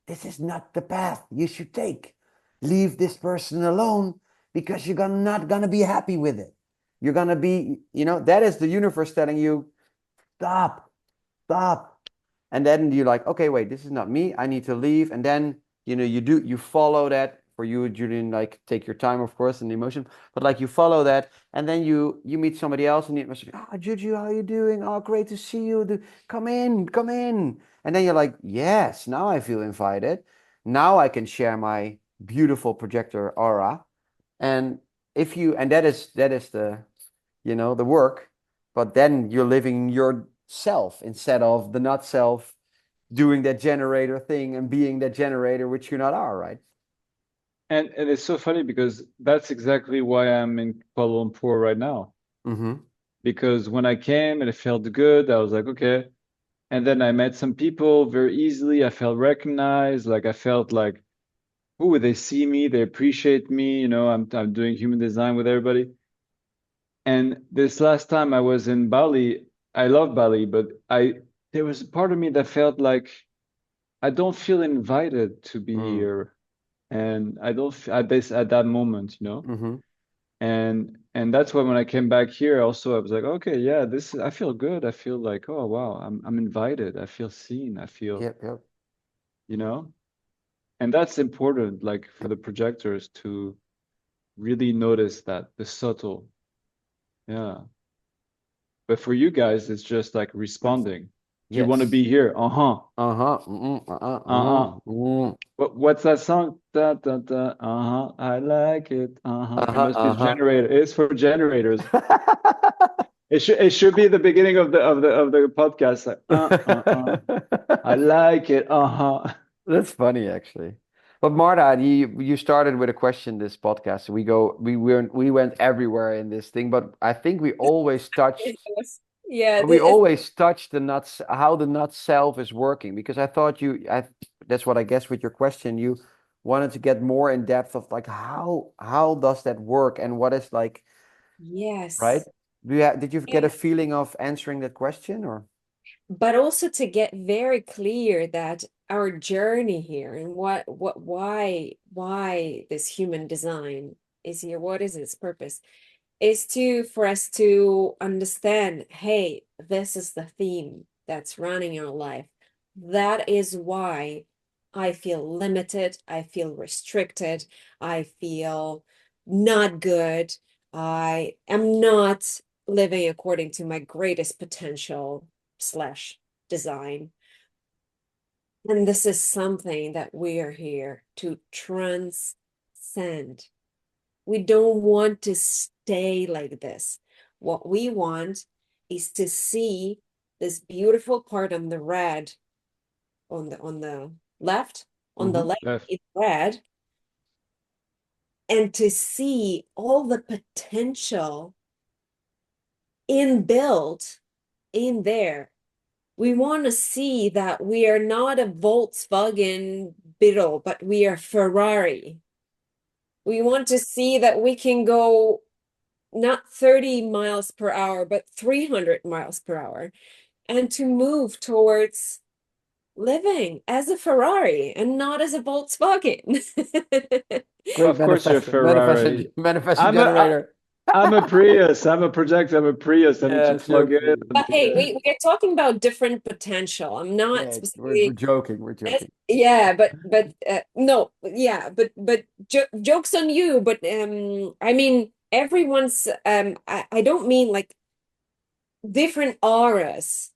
this is not the path you should take. Leave this person alone because not gonna be happy with it. You're gonna be, that is the universe telling you, stop, stop. And then you're like, okay, wait, this is not me. I need to leave. And then, you follow that. For you, Julian, like take your time, of course, and emotion, but like you follow that, and then you meet somebody else, and you must be, oh, Juju, how are you doing? Oh, great to see you. Come in, come in. And then you're like, yes, now I feel invited. Now I can share my beautiful projector aura. And that is the work, but then you're living yourself instead of the not self doing that generator thing and being that generator, which you not are, right? And it's so funny because that's exactly why I'm in Kuala Lumpur right now. Mm-hmm. Because when I came and it felt good, I was like, okay. And then I met some people very easily. I felt recognized. Like I felt like, ooh, they see me, they appreciate me. I'm doing human design with everybody. And this last time I was in Bali, I love Bali, but there was a part of me that felt like I don't feel invited to be Mm. here, and I don't at that moment. Mm-hmm. And that's why when I came back here, also I was like, okay, yeah, I feel good. I feel like, oh wow, I'm invited. I feel seen. I feel, Yep, yep. you know, and that's important, like for the projectors to really notice that the subtle, yeah. But for you guys, it's just like responding. Do you want to Yes. be here? Uh-huh. Uh-huh. Mm-mm. Uh-uh. Uh-huh. Mm. Mm. What's that song? Da, da, da. Uh-huh. I like it. Uh-huh. It Uh-huh. must be Uh-huh. generator. It's for generators. It should be the beginning of the podcast. Like, I like it. Uh-huh. That's funny, actually. But Marta, you started with a question this podcast. We went everywhere in this thing, but I think we always touched Yes. Yeah, but we always touched the nuts, how the nut self is working, because I thought that's what I guess with your question, you wanted to get more in depth of like how does that work and what is like, right? yes. Did you get a Yeah. feeling of answering that question or? But also to get very clear that our journey here and why this human design is here, what is its purpose, is for us to understand, hey, this is the theme that's running our life. That is why I feel limited, I feel restricted, I feel not good, I am not living according to my greatest potential slash design. And this is something that we are here to transcend. We don't want to stay like this. What we want is to see this beautiful part on the red, on the left, on the Mm-hmm. left Left. is red, and to see all the potential inbuilt in there We want to see that we are not a Volkswagen Beetle, but we are Ferrari. We want to see that we can go not 30 miles per hour, but 300 miles per hour, and to move towards living as a Ferrari and not as a Volkswagen. Great Of course, you're Ferrari. manifesting I'm a, generator. I'm a Prius. I'm a project. I'm a Prius. I need to Yeah, plug in. joking. But hey, Yeah. we're talking about different potential. I'm not Yeah, we're specifically joking. We're joking. yeah, but no, yeah, but jokes on you. But I mean everyone's I don't mean like different auras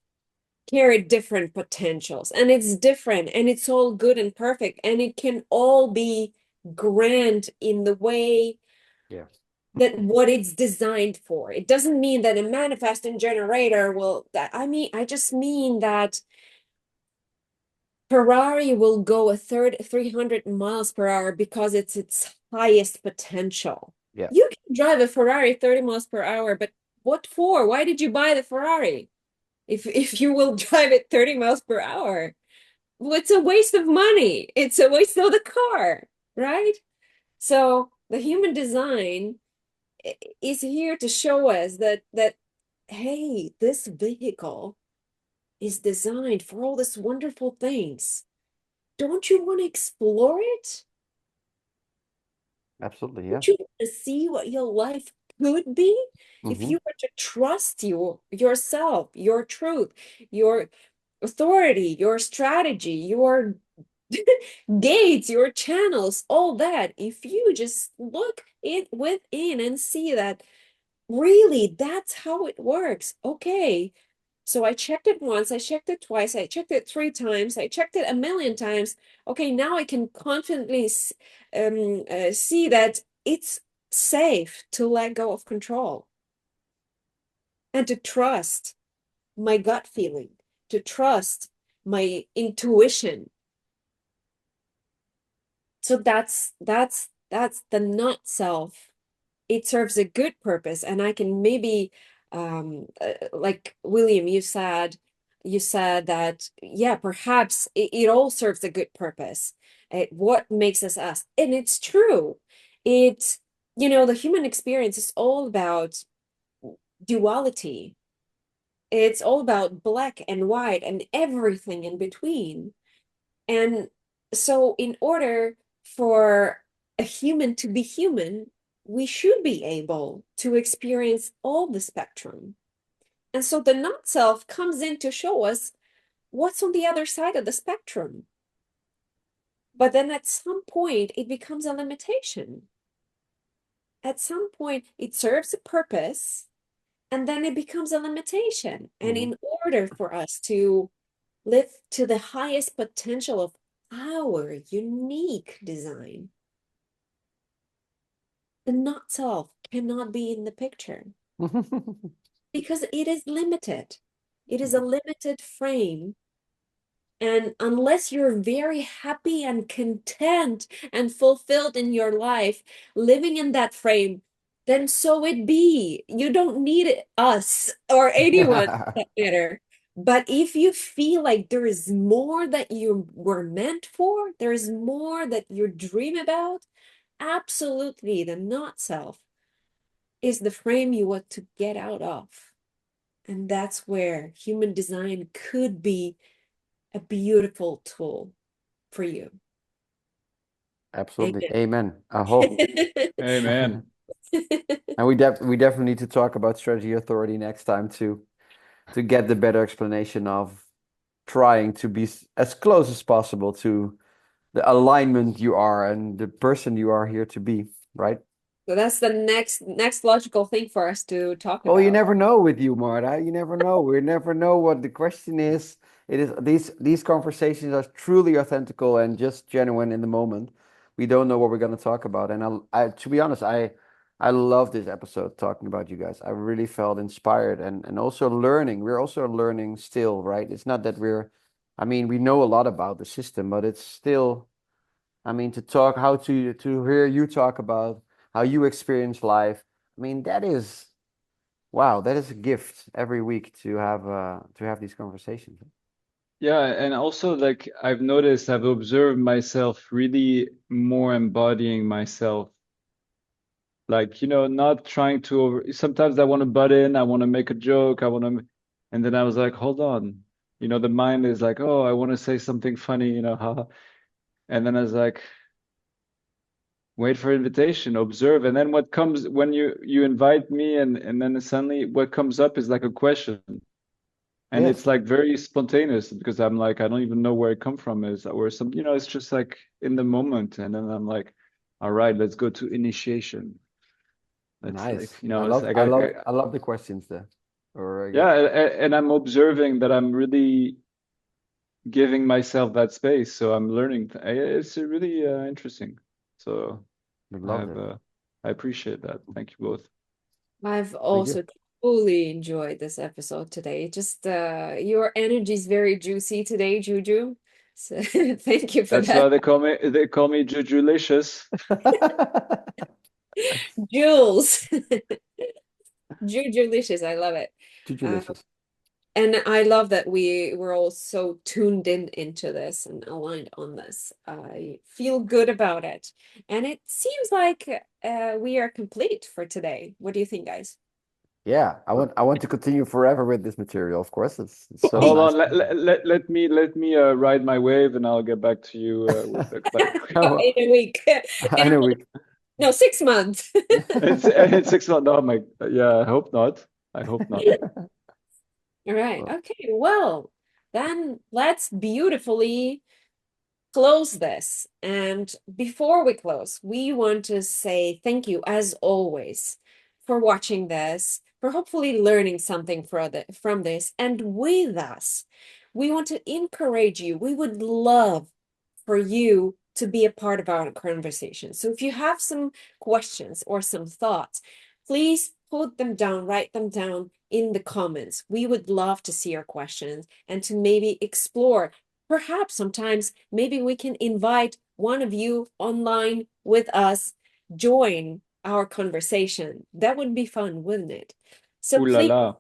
carry different potentials, and it's different, and it's all good and perfect, and it can all be grand in the way Yeah. that what it's designed for. It doesn't mean that a manifesting generator will that I mean I just mean that Ferrari will go a 300 miles per hour because it's its highest potential. Yeah. You can drive a Ferrari 30 miles per hour, but what for? Why did you buy the Ferrari? If you will drive it 30 miles per hour, well, it's a waste of money. It's a waste of the car, right? So the human design is here to show us that hey, this vehicle is designed for all these wonderful things. Don't you want to explore it? Absolutely. Yeah. Don't you want to see what your life could be if Hmm. you were to trust yourself, your truth, your authority, your strategy, your gates, your channels, all that? If you just look it within and see that really that's how it works. Okay, so I checked it once, I checked it twice, I checked it 3 times, I checked it a million times. Okay, now I can confidently see that it's safe to let go of control and to trust my gut feeling, to trust my intuition. So that's the not self. It serves a good purpose, and I can maybe like William, you said that yeah, perhaps it all serves a good purpose. What makes us us, and it's true. It the human experience is all about duality. It's all about black and white and everything in between. And so, in order for a human to be human, we should be able to experience all the spectrum. And so, the not self comes in to show us what's on the other side of the spectrum. But then at some point, it becomes a limitation. At some point, it serves a purpose, and then it becomes a limitation. And Hmm. in order for us to live to the highest potential of our unique design, the not self cannot be in the picture because it is limited. It is a limited frame. And unless you're very happy and content and fulfilled in your life, living in that frame, then so it be. You don't need us or anyone for that matter. But if you feel like there is more that you were meant for, there is more that you dream about, absolutely the not self is the frame you want to get out of. And that's where human design could be a beautiful tool for you. Absolutely. Amen. Amen. Aho. Amen. And we definitely need to talk about strategy authority next time to get the better explanation of trying to be as close as possible to the alignment you are and the person you are here to be, right? So that's the next logical thing for us to talk Oh, you about. never know with you, Marta. You never know. We never know what the question is. It is these conversations are truly authentical and just genuine in the moment. We don't know what we're going to talk about, and I to be honest, I love this episode talking about you guys. I really felt inspired and also learning. We're also learning still, right? It's not that I mean, we know a lot about the system, but it's still, I mean, to talk how to hear you talk about how you experience life. I mean, that is. Wow, that is a gift every week to have these conversations. Yeah, and also like I've noticed, I've observed myself really more embodying myself. Like, not trying to sometimes I want to butt in, I want to make a joke, and then I was like, hold on. The mind is like, oh, I want to say something funny, haha. And then I was like, wait for invitation, observe. And then what comes when you invite me and then suddenly what comes up is like a question. And Yes, it's like very spontaneous because I'm like, I don't even know where it come from is or some, it's just like in the moment. And then I'm like, all right, let's go to initiation. Let's like, nice. it's like I love the questions there. Or yeah, and I'm observing that I'm really giving myself that space. So I'm learning. It's really interesting. So I I love have, it. I appreciate that. Thank you both. I've Thank you. also truly enjoyed this episode today. Just your energy is very juicy today, Juju. So thank you for That's why that. they call me Jujulicious. Jules. Jujulicious. I love it. Too Uh, delicious. and I love that we were all so tuned in into this and aligned on this. I feel good about it. And it seems like we are complete for today. What do you think, guys? Yeah, I want to continue forever with this material, of course. It's so Hold nice. on, let me ride my wave, and I'll get back to you with the Oh, In a week. I In know we no, 6 months. it's 6 months. No, yeah, I hope not. I hope not. All right. well, Okay. Well, then let's beautifully close this. And before we close, we want to say thank you, as always, for watching this, for hopefully learning something from this. And with us, we want to encourage you. We would love for you to be a part of our conversation. So if you have some questions or some thoughts, please put them down, write them down in the comments. We would love to see your questions and to maybe explore. Perhaps sometimes maybe we can invite one of you online with us, join our conversation. That would be fun, wouldn't it? So Ooh la la.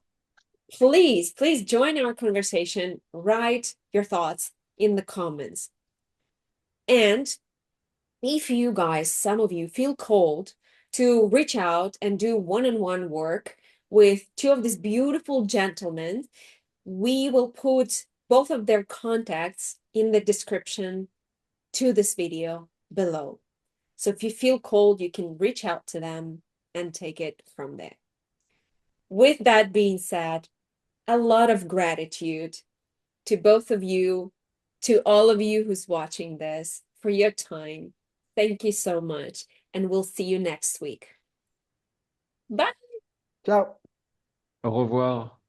please join our conversation. Write your thoughts in the comments. And if you guys, some of you feel called to reach out and do one-on-one work with two of these beautiful gentlemen, we will put both of their contacts in the description to this video below. So if you feel called, you can reach out to them and take it from there. With that being said, a lot of gratitude to both of you, to all of you who's watching this, for your time. Thank you so much, and we'll see you next week. Bye. ciao. Au revoir.